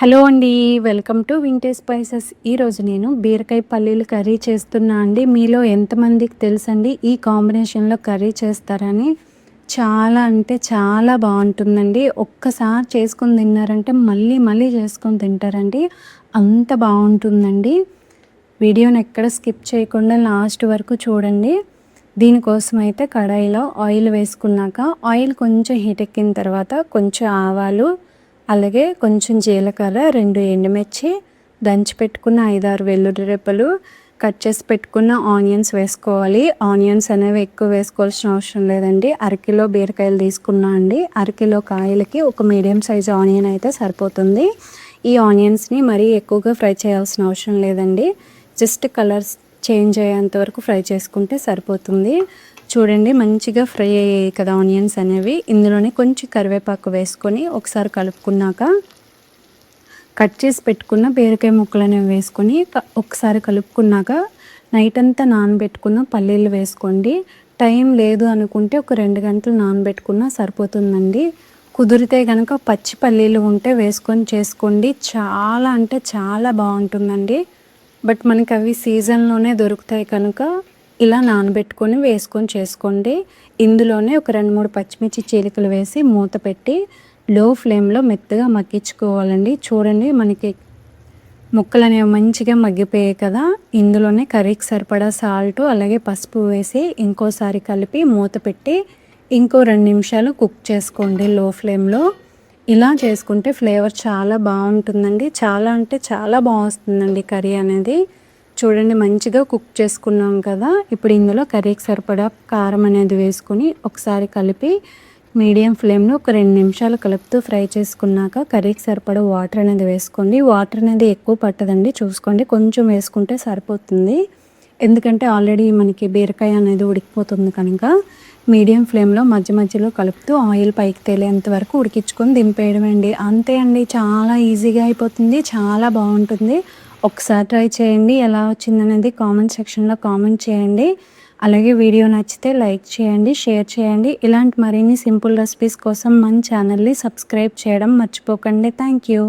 Hello అండి, welcome to vintage spices. ఈరోజు నేను బీరకాయ పల్లీలు కర్రీ చేస్తున్నా అండి. మీలో ఎంతమందికి తెలుసండి ఈ కాంబినేషన్లో కర్రీ చేస్తారని? చాలా అంటే చాలా బాగుంటుందండి. ఒక్కసారి చేసుకొని తిన్నారంటే మళ్ళీ మళ్ళీ చేసుకొని తింటారండి, అంత బాగుంటుందండి. వీడియోని ఎక్కడ స్కిప్ చేయకుండా లాస్ట్ వరకు చూడండి. దీనికోసం అయితే కడాయిలో ఆయిల్ వేసుకున్నాక ఆయిల్ కొంచెం హీట్ ఎక్కిన తర్వాత కొంచెం ఆవాలు, అలాగే కొంచెం జీలకర్ర, 2 ఎండుమిర్చి, దంచి పెట్టుకున్న 5-6 వెల్లుల్లి రెబ్బలు, కట్ చేసి పెట్టుకున్న ఆనియన్స్ వేసుకోవాలి. ఆనియన్స్ అనేవి ఎక్కువ వేసుకోవాల్సిన అవసరం లేదండి. అరకిలో బీరకాయలు తీసుకున్నా అండి. అరకిలో కాయలకి ఒక మీడియం సైజ్ ఆనియన్ అయితే సరిపోతుంది. ఈ ఆనియన్స్ని మరీ ఎక్కువగా ఫ్రై చేయాల్సిన అవసరం లేదండి. జస్ట్ కలర్స్ చేంజ్ అయ్యేంత వరకు ఫ్రై చేసుకుంటే సరిపోతుంది. చూడండి, మంచిగా ఫ్రై అయ్యాయి కదా ఆనియన్స్ అనేవి. ఇందులోనే కొంచెం కరివేపాకు వేసుకొని ఒకసారి కలుపుకున్నాక కట్ చేసి పెట్టుకున్న బీరకాయ ముక్కలు అనేవి వేసుకొని ఒకసారి కలుపుకున్నాక నైట్ అంతా నానబెట్టుకున్న పల్లీలు వేసుకోండి. టైం లేదు అనుకుంటే ఒక 2 గంటలు నానబెట్టుకున్నా సరిపోతుందండి. కుదిరితే కనుక పచ్చి పల్లీలు ఉంటే వేసుకొని చేసుకోండి. చాలా అంటే చాలా బాగుంటుందండి. బట్ మనకి అవి సీజన్లోనే దొరుకుతాయి కనుక ఇలా నానబెట్టుకొని వేసుకొని చేసుకోండి. ఇందులోనే ఒక 2-3 పచ్చిమిర్చి చీలికలు వేసి మూత పెట్టి లో ఫ్లేమ్లో మెత్తగా మగ్గించుకోవాలండి. చూడండి, మనకి ముక్కలు అనేవి మంచిగా మగ్గిపోయాయి కదా. ఇందులోనే కర్రీకి సరిపడా సాల్ట్ అలాగే పసుపు వేసి ఇంకోసారి కలిపి మూత పెట్టి ఇంకో 2 నిమిషాలు కుక్ చేసుకోండి లో ఫ్లేమ్లో. ఇలా చేసుకుంటే ఫ్లేవర్ చాలా బాగుంటుందండి. చాలా అంటే చాలా బాగుంటుందండి కర్రీ అనేది. చూడండి, మంచిగా కుక్ చేసుకున్నాం కదా. ఇప్పుడు ఇందులో కర్రీకి సరిపడా కారం అనేది వేసుకొని ఒకసారి కలిపి మీడియం ఫ్లేమ్లో ఒక 2 నిమిషాలు కలుపుతూ ఫ్రై చేసుకున్నాక కర్రీకి సరిపడా వాటర్ అనేది వేసుకోండి. వాటర్ అనేది ఎక్కువ పట్టదండి, చూసుకోండి, కొంచెం వేసుకుంటే సరిపోతుంది. ఎందుకంటే ఆల్రెడీ మనకి బీరకాయ అనేది ఉడికిపోతుంది కనుక మీడియం ఫ్లేమ్లో మధ్య మధ్యలో కలుపుతూ ఆయిల్ పైకి తేలేంత వరకు ఉడికించుకొని దింపేయడమండి. అంతే అండి, చాలా ఈజీగా అయిపోతుంది, చాలా బాగుంటుంది. ఒకసారి ట్రై చేయండి. ఎలా వచ్చిందనేది కామెంట్ సెక్షన్లో కామెంట్ చేయండి. అలాగే వీడియో నచ్చితే లైక్ చేయండి, షేర్ చేయండి. ఇలాంటి మరిన్ని సింపుల్ రెసిపీస్ కోసం మన ఛానల్ని సబ్స్క్రైబ్ చేయడం మర్చిపోకండి. Thank you.